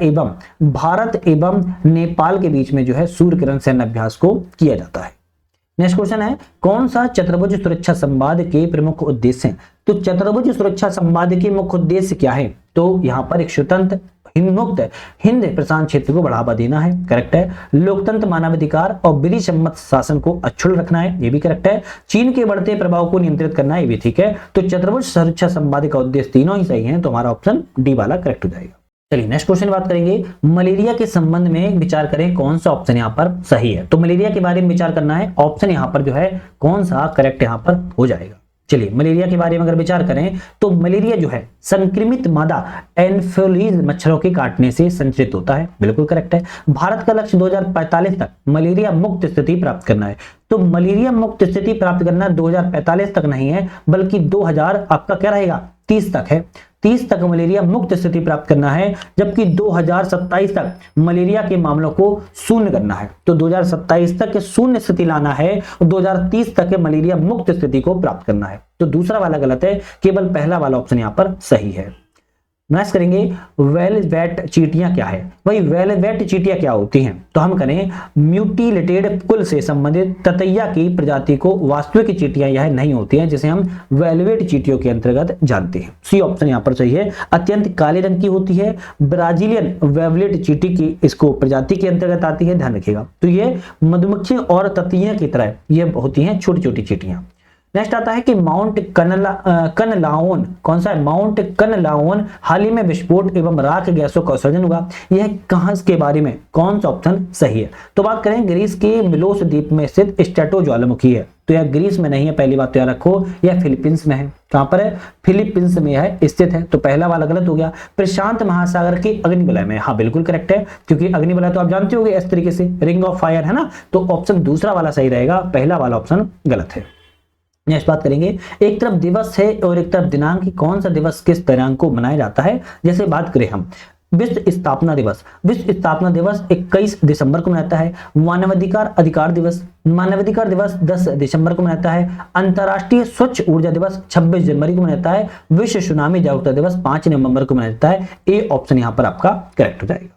एवं नेपाल के बीच में जो है सूर्य किरण सैन्य अभ्यास को किया जाता है। नेक्स्ट क्वेश्चन है, कौन सा चतुर्भुज सुरक्षा संवाद के प्रमुख उद्देश्य हैं? तो चतुर्भुज सुरक्षा संवाद के मुख्य उद्देश्य क्या है? तो यहाँ पर एक स्वतंत्र मुक्त हिंद प्रशांत क्षेत्र को बढ़ावा देना है, करेक्ट है। लोकतंत्र, मानवाधिकार और विधि सम्मत शासन को अक्षुण्ण रखना है, ये भी करेक्ट है। चीन के बढ़ते प्रभाव को नियंत्रित करना है, ये भी ठीक है। तो चतुर्भुज सुरक्षा संवाद का उद्देश्य तीनों ही सही है, तो हमारा ऑप्शन डी वाला करेक्ट हो जाएगा। चलिए नेक्स्ट क्वेश्चन बात करेंगे, मलेरिया के संबंध में विचार करें, कौन सा ऑप्शन यहाँ पर सही है? तो मलेरिया के बारे में विचार करना है, ऑप्शन यहाँ पर जो है कौन सा करेक्ट यहाँ पर हो जाएगा? चलिए मलेरिया के बारे में अगर विचार करें तो मलेरिया जो है संक्रमित मादा एनोफिलीज मच्छरों के काटने से संचरित होता है, बिल्कुल करेक्ट है। भारत का लक्ष्य 2045 तक मलेरिया मुक्त स्थिति प्राप्त करना है। तो मलेरिया मुक्त स्थिति प्राप्त करना 2045 तक नहीं है, बल्कि 2000 आपका क्या रहेगा 30 तक है। 30 तक मलेरिया मुक्त स्थिति प्राप्त करना है, जबकि 2027 तक मलेरिया के मामलों को शून्य करना है। तो 2027 तक शून्य स्थिति लाना है और 2030 तक मलेरिया मुक्त स्थिति को प्राप्त करना है। तो दूसरा वाला गलत है, केवल पहला वाला ऑप्शन यहां पर सही है। नेक्स्ट करेंगे वेलवेट चींटियां क्या है। भाई वेलवेट चींटियां क्या होती हैं, तो हम करें म्यूटिलेटेड कुल से संबंधित ततैया की प्रजाति को वास्तविक चींटियां यह नहीं होती हैं, जिसे हम वेलवेट चींटियों के अंतर्गत जानते हैं। सी ऑप्शन यहां पर सही है। अत्यंत काले रंग की होती है, ब्राजीलियन वेवलेट चींटी की इसको प्रजाति के अंतर्गत आती है, ध्यान रखिएगा। तो ये मधुमक्खी और ततैया की तरह ये होती हैं छोटी छोटी चींटियां। नेक्स्ट आता है कि माउंट कनलाओन कौन सा है, माउंट कनलाओन हाल ही में विस्फोट एवं राख गैसों का उत्सर्जन हुआ, यह कहां के बारे में, कौन सा ऑप्शन सही है। तो बात करें ग्रीस के मिलोस द्वीप में स्थित स्ट्रेटो ज्वालामुखी है, तो यह ग्रीस में नहीं है, पहली बात तो याद रखो, यह फिलीपींस में है। कहां पर है, फिलीपींस में है स्थित है, तो पहला वाला गलत हो गया। प्रशांत महासागर के अग्निवलय में, हाँ बिल्कुल करेक्ट है, क्योंकि अग्निवलय तो आप जानते होंगे इस तरीके से रिंग ऑफ फायर है ना, तो ऑप्शन दूसरा वाला सही रहेगा, पहला वाला ऑप्शन गलत है। नेक्स्ट बात करेंगे, एक तरफ दिवस है और एक तरफ दिनांक, कौन सा दिवस किस दिनांक को मनाया जाता है। जैसे बात करें हम विश्व स्थापना दिवस, विश्व स्थापना दिवस 21 दिसंबर को मनाता है। मानवाधिकार अधिकार दिवस, मानवाधिकार दिवस 10 दिसंबर को मनाता है। अंतर्राष्ट्रीय स्वच्छ ऊर्जा दिवस 26 जनवरी को मनाता है। विश्व सुनामी जागरूकता दिवस 5 नवंबर को मनाता है। ए ऑप्शन यहां पर आपका करेक्ट हो जाएगा।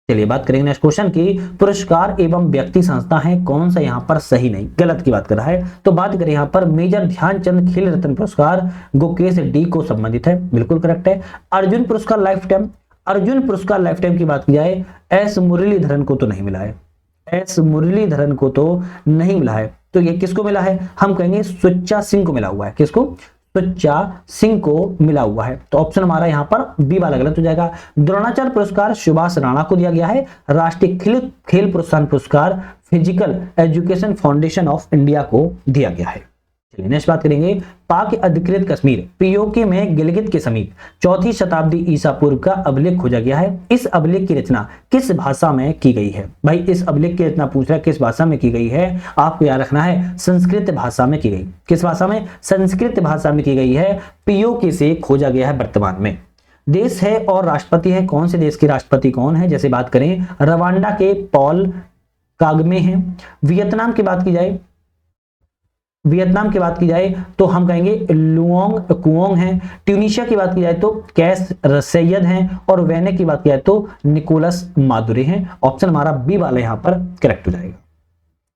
चलिए बात करेंगे नेक्स्ट क्वेश्चन की, पुरस्कार एवं व्यक्ति संस्था है, कौन सा यहां पर सही नहीं, गलत की बात कर रहा है। तो बात करें यहां पर मेजर ध्यानचंद खेल रत्न पुरस्कार गुकेश डी को संबंधित है, बिल्कुल करेक्ट है। अर्जुन पुरस्कार लाइफ टाइम, अर्जुन पुरस्कार लाइफ टाइम की बात की जाए एस मुरलीधरन को तो नहीं मिला है, एस मुरलीधरन को तो नहीं मिला है, तो ये किसको मिला है, हम कहेंगे सुच्चा सिंह को मिला हुआ है। किसको, सुच्चा सिंह को मिला हुआ है। तो ऑप्शन हमारा यहां पर बी वाला गलत हो जाएगा। द्रोणाचार्य पुरस्कार सुभाष राणा को दिया गया है। राष्ट्रीय खेल प्रोत्साहन पुरस्कार physical education foundation of India को दिया गया है। चलिए नेक्स्ट बात करेंगे, पाक अधिकृत कश्मीर पीओके में गिलगित के समीप 4वीं शताब्दी ईसा पूर्व का अभिलेख खोजा गया है। इस अभिलेख की रचना किस भाषा में की गई है। भाई इस अभिलेख की रचना पूछ रहा है किस भाषा में की गई है, आपको याद रखना है संस्कृत भाषा में की गई। किस भाषा में, संस्कृत भाषा में की गई है। पीओके से खोजा गया है वर्तमान में। देश है और राष्ट्रपति है, कौन से देश के राष्ट्रपति कौन है, जैसे बात करें रवांडा के पॉल कागमे हैं। वियतनाम की बात की जाए, वियतनाम की बात की जाए तो हम कहेंगे लुओंग कुओंग हैं। ट्यूनीशिया की बात की जाए तो कैस सैयद हैं और वेने की बात की जाए तो निकोलस मादुरे हैं। ऑप्शन हमारा बी वाला यहां पर करेक्ट हो जाएगा।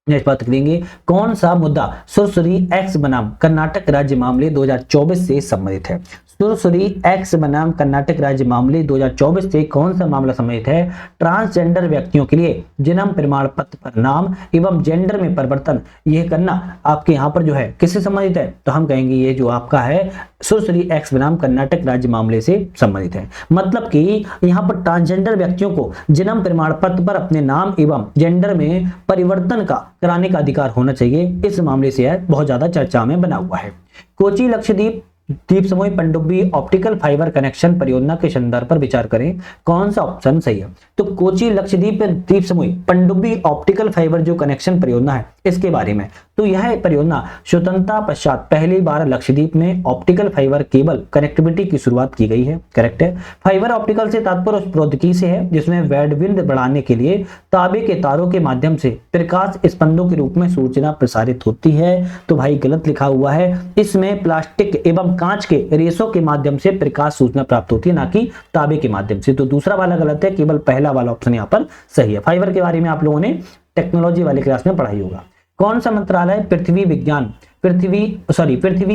नेक्स्ट बात करेंगे, कौन सा मुद्दा सुरसुरी एक्स बनाम कर्नाटक राज्य मामले 2024 से संबंधित है। सुरसुरी एक्स बनाम कर्नाटक राज्य मामले 2024 से कौन सा मामला संबंधित है। ट्रांसजेंडर व्यक्तियों के लिए जन्म प्रमाण पत्र पर नाम एवं जेंडर में परिवर्तन यह करना आपके यहाँ पर जो है किससे संबंधित है, तो हम कहेंगे ये जो आपका है सुरसुरी एक्स बनाम कर्नाटक राज्य मामले से संबंधित है। मतलब कि यहाँ पर ट्रांसजेंडर व्यक्तियों को जन्म प्रमाण पत्र पर अपने नाम एवं जेंडर में परिवर्तन का कराने का अधिकार होना चाहिए। इस मामले से बहुत ज्यादा चर्चा में बना हुआ है। कोची लक्षद्वीप द्वीप समूह पनडुब्बी ऑप्टिकल फाइबर कनेक्शन परियोजना के संदर्भ पर विचार करें, कौन सा ऑप्शन सही है। तो कोची लक्षद्वीप द्वीप समूह पनडुब्बी ऑप्टिकल फाइबर जो कनेक्शन परियोजना है इसके बारे में, तो यह परियोजना स्वतंत्रता पश्चात पहली बार लक्षद्वीप में ऑप्टिकल फाइबर केबल कनेक्टिविटी की शुरुआत की गई है। करेक्ट है। फाइबर ऑप्टिकल से तात्पर्य उस प्रौद्योगिकी से है जिसमें वेवलेंथ बढ़ाने के लिए तांबे के तारों के माध्यम से प्रकाश स्पंदों के रूप में सूचना प्रसारित होती है। तो भाई गलत लिखा हुआ है, इसमें प्लास्टिक एवं कांच के रेशों के माध्यम से प्रकाश सूचना प्राप्त होती है, ना कि तांबे के माध्यम से। तो दूसरा वाला गलत है, केवल पहला वाला ऑप्शन यहाँ पर सही है। फाइबर के बारे में आप लोगों ने टेक्नोलॉजी वाली क्लास में पढ़ाई होगा। कौन सा मंत्रालय पृथ्वी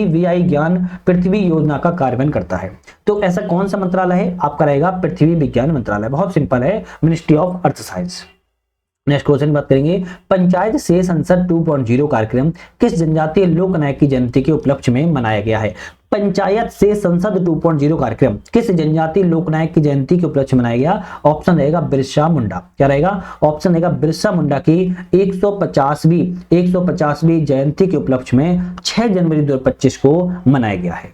वीआई ज्ञान पृथ्वी योजना का कार्यान्वयन करता है। तो ऐसा कौन सा मंत्रालय है, आपका रहेगा पृथ्वी विज्ञान मंत्रालय। बहुत सिंपल है, ministry of earth science. Next question बात करेंगे, पंचायत से संसद 2.0 कार्यक्रम किस जनजातीय लोक नायक की जयंती के उपलक्ष्य में मनाया गया है। पंचायत से संसद 2.0 कार्यक्रम किस जनजातीय लोकनायक की जयंती के उपलक्ष्य में मनाया गया? ऑप्शन रहेगा बिरसा मुंडा। क्या रहेगा? ऑप्शन रहेगा बिरसा मुंडा की 150वीं जयंती के उपलक्ष्य में 6 जनवरी 2025 को मनाया गया है।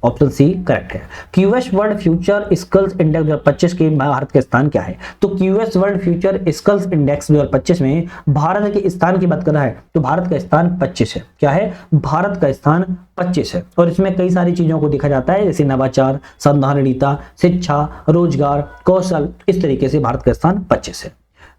ऑप्शन सी करेक्ट है। QS world future skills index 2025 के भारत का स्थान क्या है? तो QS world future skills index 2025 में भारत के स्थान की बात कर रहा है तो भारत का स्थान 25 है। क्या है? भारत का स्थान 25 है। और इसमें कई सारी चीजों को देखा जाता है जैसे नवाचार, संधारणीयता, शिक्षा, रोजगार, कौशल, इस तरीके से भारत का स्थान 25 है।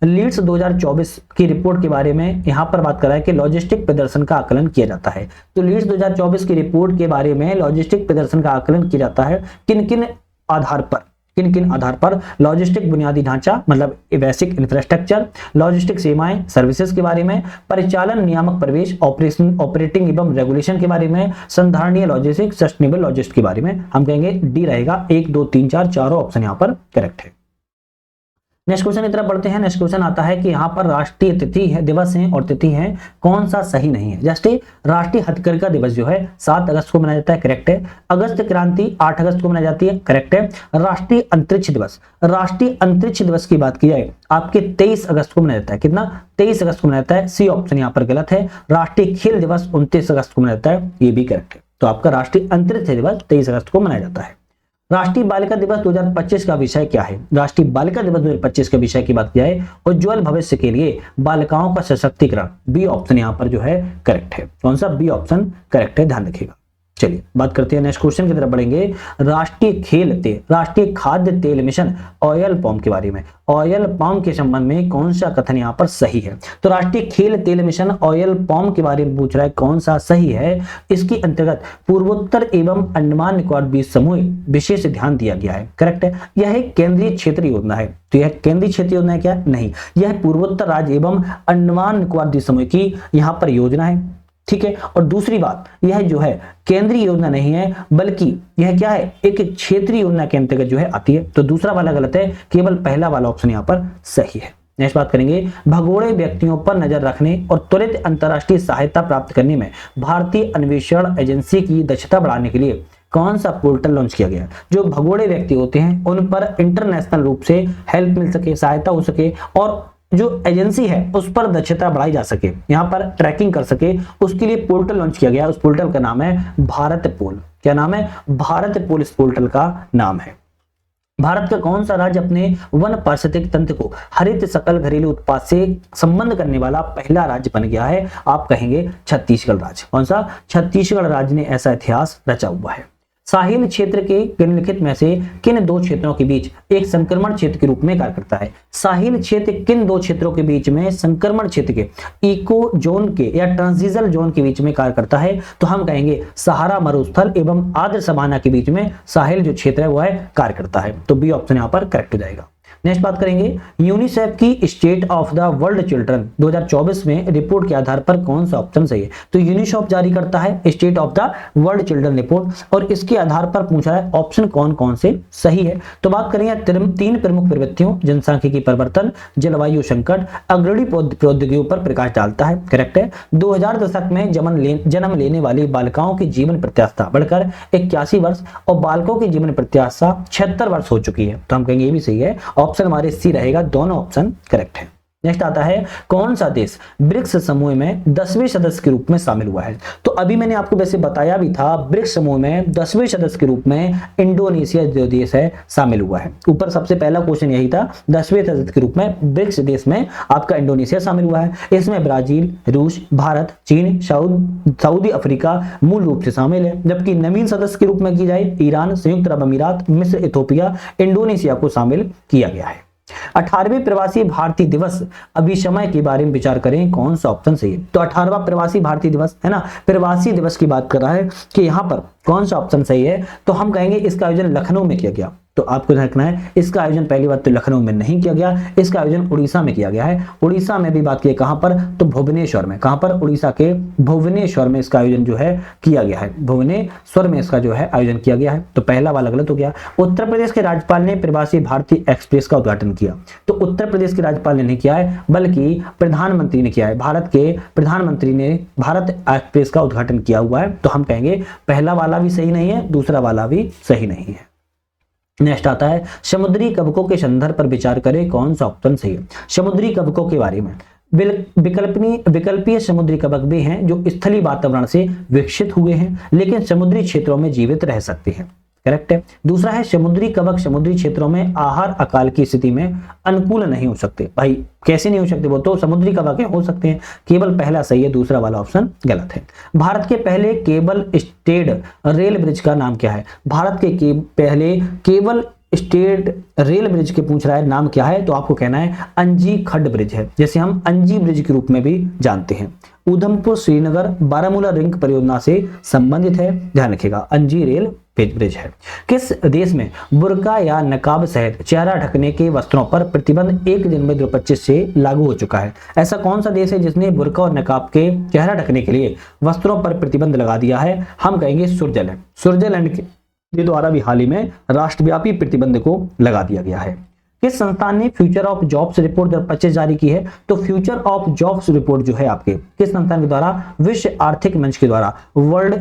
लीड्स 2024 की रिपोर्ट के बारे में यहां पर बात कर रहा है कि लॉजिस्टिक प्रदर्शन का आकलन किया जाता है। तो लीड्स 2024 की रिपोर्ट के बारे में लॉजिस्टिक प्रदर्शन का आकलन किया जाता है किन किन आधार पर? लॉजिस्टिक बुनियादी ढांचा मतलब बेसिक इंफ्रास्ट्रक्चर, लॉजिस्टिक सेवाएं सर्विसेज के बारे में, परिचालन नियामक प्रवेश ऑपरेटिंग एवं रेगुलेशन के बारे में, संधारणीय लॉजिस्टिक, सस्टेनेबल लॉजिस्टिक के बारे में। हम कहेंगे डी रहेगा। 1 2 3 4 चारों ऑप्शन यहाँ पर करेक्ट है। नेक्स्ट क्वेश्चन की तरफ बढ़ते हैं। नेक्स्ट क्वेश्चन आता है कि यहाँ पर राष्ट्रीय तिथि है, दिवस है और तिथि है, कौन सा सही नहीं है? जैसे राष्ट्रीय हथकरघा दिवस जो है 7 अगस्त को मनाया जाता है, करेक्ट है। अगस्त क्रांति 8 अगस्त को मनाई जाती है, करेक्ट है। राष्ट्रीय अंतरिक्ष दिवस की बात की जाए आपके 23 अगस्त को मनाया जाता है। कितना? 23 अगस्त को मनाया जाता है। सी ऑप्शन यहाँ पर गलत है। राष्ट्रीय खेल दिवस 29 अगस्त को मनाया जाता है, ये भी करेक्ट है। तो आपका राष्ट्रीय अंतरिक्ष दिवस 23 अगस्त को मनाया जाता है। राष्ट्रीय बालिका दिवस 2025 का विषय क्या है? राष्ट्रीय बालिका दिवस 2025 के विषय की बात की जाए उज्जवल भविष्य के लिए बालिकाओं का सशक्तिकरण, बी ऑप्शन यहाँ पर जो है करेक्ट है। कौन सा? बी ऑप्शन करेक्ट है, ध्यान रखिएगा। चलिए बात करते हैं नेक्स्ट क्वेश्चन की तरफ बढ़ेंगे। राष्ट्रीय खाद्य तेल मिशन ऑयल पाम के बारे में। ऑयल पाम के संबंध में कौन सा कथन यहाँ पर सही है? तो राष्ट्रीय खेल तेल मिशन ऑयल पाम के बारे में पूछ रहा है, कौन सा सही है? इसके अंतर्गत पूर्वोत्तर एवं अंडमान निकोबार द्वीप समूह विशेष ध्यान दिया गया है, करेक्ट है। यह एक केंद्रीय क्षेत्र योजना है। तो यह केंद्रीय क्षेत्र योजना है क्या? नहीं, यह पूर्वोत्तर राज्य एवं अंडमान निकोबार द्वीप समूह की यहाँ पर योजना है, ठीक है। और दूसरी बात, यह जो है केंद्रीय योजना नहीं है बल्कि यह क्या है? एक क्षेत्रीय योजना के अंतर्गत जो है आती है। तो दूसरा वाला गलत है, केवल पहला वाला ऑप्शन यहाँ पर सही है। नेक्स्ट बात करेंगे, भगोड़े व्यक्तियों पर नजर रखने और त्वरित अंतर्राष्ट्रीय सहायता प्राप्त करने में भारतीय अन्वेषण एजेंसी की दक्षता बढ़ाने के लिए कौन सा पोर्टल लॉन्च किया गया? जो भगोड़े व्यक्ति होते हैं उन पर इंटरनेशनल रूप से हेल्प मिल सके, सहायता हो सके और जो एजेंसी है उस पर दक्षता बढ़ाई जा सके, यहाँ पर ट्रैकिंग कर सके, उसके लिए पोर्टल लॉन्च किया गया। उस पोर्टल का नाम है भारत पोल। क्या नाम है? भारत पोल इस पोर्टल का नाम है। भारत का कौन सा राज्य अपने वन पारिस्थितिक तंत्र को हरित सकल घरेलू उत्पाद से संबंध करने वाला पहला राज्य बन गया है? आप कहेंगे छत्तीसगढ़ राज्य। कौन सा? छत्तीसगढ़ राज्य ने ऐसा इतिहास रचा हुआ है। साहिल क्षेत्र के निम्नलिखित में से किन दो क्षेत्रों के बीच एक संक्रमण क्षेत्र के रूप में कार्य करता है? साहिल क्षेत्र किन दो क्षेत्रों के बीच में संक्रमण क्षेत्र के इको जोन के या ट्रांजिशन जोन के बीच में कार्य करता है? तो हम कहेंगे सहारा मरुस्थल एवं आर्द्र सवाना के बीच में साहिल जो क्षेत्र है वो है कार्य करता है। तो बी ऑप्शन यहाँ पर करेक्ट हो जाएगा। नेक्स्ट बात करेंगे, यूनिसेफ की state of the world children 2024 में रिपोर्ट के आधार पर कौन सा ऑप्शन सही है? तो यूनिसेफ जारी करता है state of the world children report और इसके आधार पर पूछा है ऑप्शन कौन कौन से सही है। तो बात करेंगे 3 प्रमुख प्रवृत्तियों, जनसांख्यिकी परिवर्तन, जलवायु संकट, अग्रणी प्रौद्योगिकियों पर प्रकाश डालता है, करेक्ट है। 2000 दशक में जन्म लेने वाली बालिकाओं की जीवन प्रत्याशा बढ़कर 81 वर्ष और बालकों की जीवन प्रत्याशा 76 वर्ष हो चुकी है। तो हम कहेंगे ये भी सही है। ऑप्शन हमारे सी रहेगा, दोनों ऑप्शन करेक्ट है। नेक्स्ट आता है, कौन सा देश ब्रिक्स समूह में 10वें सदस्य के रूप में शामिल हुआ है? तो अभी मैंने आपको वैसे बताया भी था, ब्रिक्स समूह में 10वें सदस्य के रूप में इंडोनेशिया जो देश है शामिल हुआ है। ऊपर सबसे पहला क्वेश्चन यही था, 10वें सदस्य के रूप में ब्रिक्स देश में आपका इंडोनेशिया शामिल हुआ है। इसमें ब्राजील, रूस, भारत, चीन, सऊदी अफ्रीका मूल रूप से शामिल है। जबकि नवीन सदस्य के रूप में की जाए ईरान, संयुक्त अरब अमीरात, मिस्र, इथोपिया, इंडोनेशिया को शामिल किया गया है। 18वें प्रवासी भारतीय दिवस अभिसमय के बारे में विचार करें, कौन सा ऑप्शन सही है? तो 18वां प्रवासी भारतीय दिवस है ना, प्रवासी दिवस की बात कर रहा है कि यहाँ पर कौन सा ऑप्शन सही है? तो हम कहेंगे इसका आयोजन लखनऊ में किया गया। तो आपको रखना है इसका आयोजन पहली बात तो लखनऊ में नहीं किया गया, इसका आयोजन उड़ीसा में किया गया है। उड़ीसा में भी बात की कहां पर, तो भुवनेश्वर में। कहां पर, उड़ीसा के भुवनेश्वर में इसका आयोजन जो है किया गया है, भुवनेश्वर में इसका जो है आयोजन किया गया है। तो पहला वाला गलत हो गया। उत्तर प्रदेश के राज्यपाल ने प्रवासी भारतीय एक्सप्रेस का उद्घाटन किया, तो उत्तर प्रदेश के राज्यपाल ने नहीं किया है बल्कि प्रधानमंत्री ने किया है। भारत के प्रधानमंत्री ने भारत एक्सप्रेस का उद्घाटन किया हुआ है। तो हम कहेंगे पहला वाला भी सही नहीं है, दूसरा वाला भी सही नहीं है। नेक्स्ट आता है समुद्री कवकों के संदर्भ पर विचार करें, कौन सा ऑप्शन सही है। समुद्री कवकों के बारे में विकल्पीय समुद्री कवक भी हैं जो स्थलीय वातावरण से विकसित हुए हैं लेकिन समुद्री क्षेत्रों में जीवित रह सकते हैं। करेक्ट है। दूसरा है समुद्री कवक समुद्री क्षेत्रों में आहार अकाल की स्थिति में अनुकूल नहीं हो सकते। भाई कैसे नहीं हो सकते, वो तो समुद्री कवक हो सकते हैं। केवल पहला सही है, दूसरा वाला ऑप्शन गलत है। भारत के पहले केबल स्टेड रेल ब्रिज का नाम क्या है। भारत के पहले केबल स्टेट रेल ब्रिज के पूछ रहा है नाम क्या है, तो आपको कहना है अंजी खड्ड ब्रिज है, जैसे हम अंजी ब्रिज के रूप में भी जानते हैं। उधमपुर श्रीनगर बारामूला रिंग परियोजना से संबंधित है, ध्यान रखिएगा अंजी रेल ब्रिज है। किस देश में बुर्का या नकाब सहित चेहरा ढकने के वस्त्रों पर प्रतिबंध 1 जनवरी 2025 से लागू हो चुका है। ऐसा कौन सा देश है जिसने बुर्का और नकाब के चेहरा ढकने के लिए वस्त्रों पर प्रतिबंध लगा दिया है। हम कहेंगे स्विट्जरलैंड। स्विट्जरलैंड के द्वारा भी हाल ही में राष्ट्रव्यापी प्रतिबंध को लगा दिया गया है। किस संस्थान ने फ्यूचर ऑफ जॉब्स रिपोर्ट 2025 जारी की है, तो फ्यूचर ऑफ जॉब्स रिपोर्ट जो है आपके किस संस्थान के द्वारा, विश्व आर्थिक मंच के द्वारा, वर्ल्ड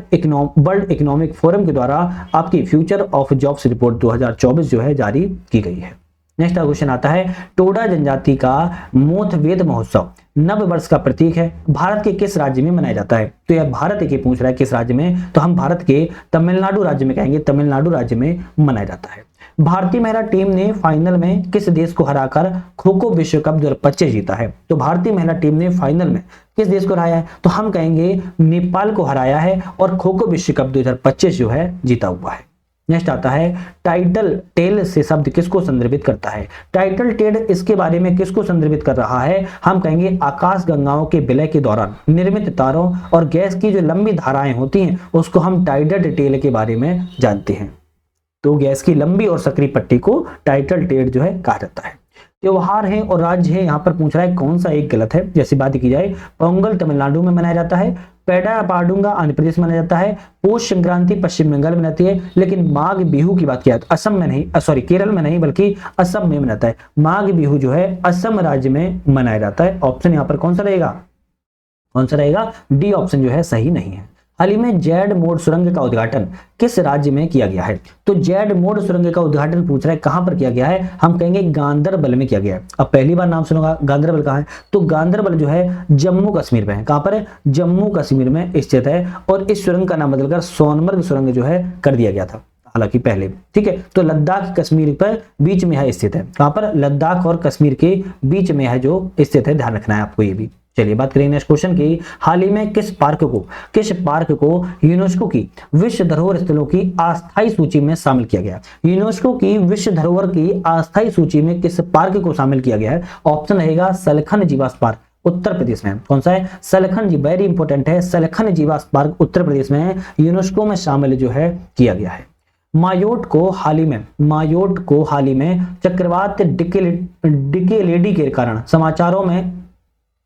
इकोनॉमिक फोरम के द्वारा आपकी फ्यूचर ऑफ जॉब्स रिपोर्ट 2024 जो है जारी की गई है। नेक्स्ट क्वेश्चन आता है टोडा जनजाति का मोथ वेद महोत्सव नव वर्ष का प्रतीक है, भारत के किस राज्य में मनाया जाता है। तो यह भारत के पूछ रहा है किस राज्य में, तो हम भारत के तमिलनाडु राज्य में कहेंगे, तमिलनाडु राज्य में मनाया जाता है। भारतीय महिला टीम ने फाइनल में किस देश को हराकर खो खो विश्व कप 2025 जीता है। तो भारतीय महिला टीम ने फाइनल में किस देश को हराया है, तो हम कहेंगे नेपाल को हराया है और खो खो विश्व कप 2025 जो है जीता हुआ है। नेक्स्ट आता है टाइटल टेल से शब्द किसको संदर्भित करता है। टाइटल टेल इसके बारे में किसको संदर्भित कर रहा है, हम कहेंगे आकाश गंगाओं के विलय के दौरान निर्मित तारों और गैस की जो लंबी धाराएं होती हैं उसको हम टाइटल टेल के बारे में जानते हैं। तो गैस की लंबी और सकरी पट्टी को टाइटल टेल जो है कहा जाता है। त्योहार है और राज्य है, यहाँ पर पूछ रहा है कौन सा एक गलत है। जैसी बात की जाए पोंगल तमिलनाडु में मनाया जाता है, पेड़ा पाडुंगा आंध्र प्रदेश में मनाया जाता है, पौष संक्रांति पश्चिम बंगाल में मनाती है, लेकिन माघ बिहू की बात किया तो असम में नहीं, सॉरी केरल में नहीं बल्कि असम में मनाता है। माघ बिहू जो है असम राज्य में मनाया जाता है। ऑप्शन यहाँ पर कौन सा रहेगा, कौन सा रहेगा, डी ऑप्शन जो है सही नहीं है। हाल ही में जेड मोड सुरंग का उद्घाटन किस राज्य में किया गया है। तो जेड मोड सुरंग का उद्घाटन पूछ रहा है कहां पर किया गया है, हम कहेंगे गांदरबल में किया गया है। अब पहली बार नाम सुनूंगा, गांदरबल कहां है, तो गांदरबल जो है जम्मू कश्मीर में है। कहां पर है, जम्मू कश्मीर में स्थित है और इस सुरंग का नाम बदलकर सोनमर्ग सुरंग जो है कर दिया गया था हालांकि पहले, ठीक है। तो लद्दाख कश्मीर पर बीच में है स्थित है। कहां पर, लद्दाख और कश्मीर के बीच में है जो स्थित है, ध्यान रखना है आपको ये भी। चलिए बात करेंगे नेक्स्ट क्वेश्चन की। हाल ही में किस पार्क को यूनेस्को की विश्व धरोहर स्थलों की अस्थायी सूची में शामिल किया गया। यूनेस्को की विश्व धरोहर की अस्थायी सूची में किस पार्क को शामिल किया गया है। ऑप्शन रहेगा सलखन जीवास पार्क, उत्तर प्रदेश में। कौन सा है, सलखन जी, वेरी इंपॉर्टेंट है, सलखन जीवास पार्क उत्तर प्रदेश में यूनेस्को में शामिल जो है किया गया है। मायोट को हाल ही में चक्रवात डिकेलेडी के कारण समाचारों में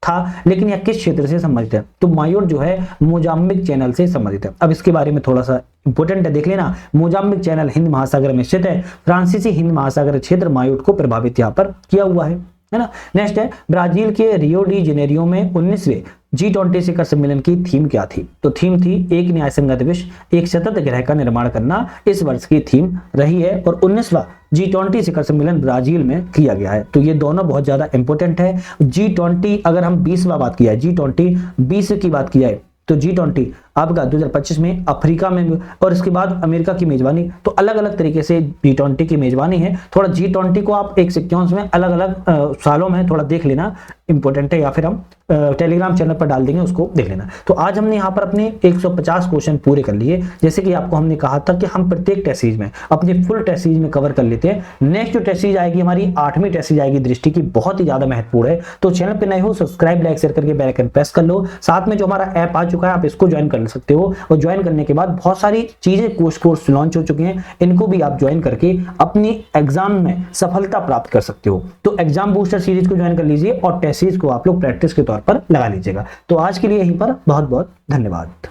था, लेकिन यह किस क्षेत्र से संबंधित है। तो मायोट जो है मोजाम्बिक चैनल से संबंधित है। अब इसके बारे में थोड़ा सा इंपॉर्टेंट है, देख लेना। मोजाम्बिक चैनल हिंद महासागर में स्थित है, फ्रांसीसी हिंद महासागर क्षेत्र मायोट को प्रभावित यहाँ पर किया हुआ है ना। नेक्स्ट है ब्राजील के रियो डी जेनेरियो में 19वें G20 शिखर सम्मेलन की थीम क्या थी। तो थीम थी एक न्यायसंगत विश्व एक सतत ग्रह का निर्माण करना, इस वर्ष की थीम रही है और 19वां G20 शिखर सम्मेलन ब्राजील में किया गया है। तो ये दोनों बहुत ज्यादा इंपॉर्टेंट है। G20 अगर हम 20वां बात किया है, G20 20 की बात की जाए तो G20 आपका 2025 में अफ्रीका में और इसके बाद अमेरिका की मेजबानी, तो अलग अलग तरीके से G20 की मेजबानी है। थोड़ा G20 को आप एक सिक्वेंस में अलग अलग सालों में थोड़ा देख लेना, इंपॉर्टेंट है, या फिर हम टेलीग्राम चैनल पर डाल देंगे, उसको देख लेना। तो आज हमने यहाँ पर अपने 150 क्वेश्चन पूरे कर लिए। जैसे कि आपको हमने कहा था कि हम प्रत्येक टेस्ट सीरीज में अपने फुल टेस्ट सीरीज में कवर कर लेते हैं। नेक्स्ट जो टेस्ट सीरीज आएगी हमारी 8वीं टेस्ट सीरीज आएगी दृष्टि की, बहुत ही ज्यादा महत्वपूर्ण है। तो चैनल पर नए हो सब्सक्राइब लाइक शेयर करके बेल आइकन प्रेस कर लो। साथ में जो हमारा ऐप आ चुका है आप इसको ज्वाइन कर सकते हो। और ज्वाइन करने के बाद बहुत सारी चीजें कोर्स लॉन्च हो चुके हैं, इनको भी आप ज्वाइन करके अपनी एग्जाम में सफलता प्राप्त कर सकते हो। तो एग्जाम बूस्टर सीरीज को ज्वाइन कर लीजिए और टेस्ट सीरीज को आप लोग प्रैक्टिस के तौर पर लगा लीजिएगा। तो आज के लिए यहीं पर बहुत बहुत धन्यवाद।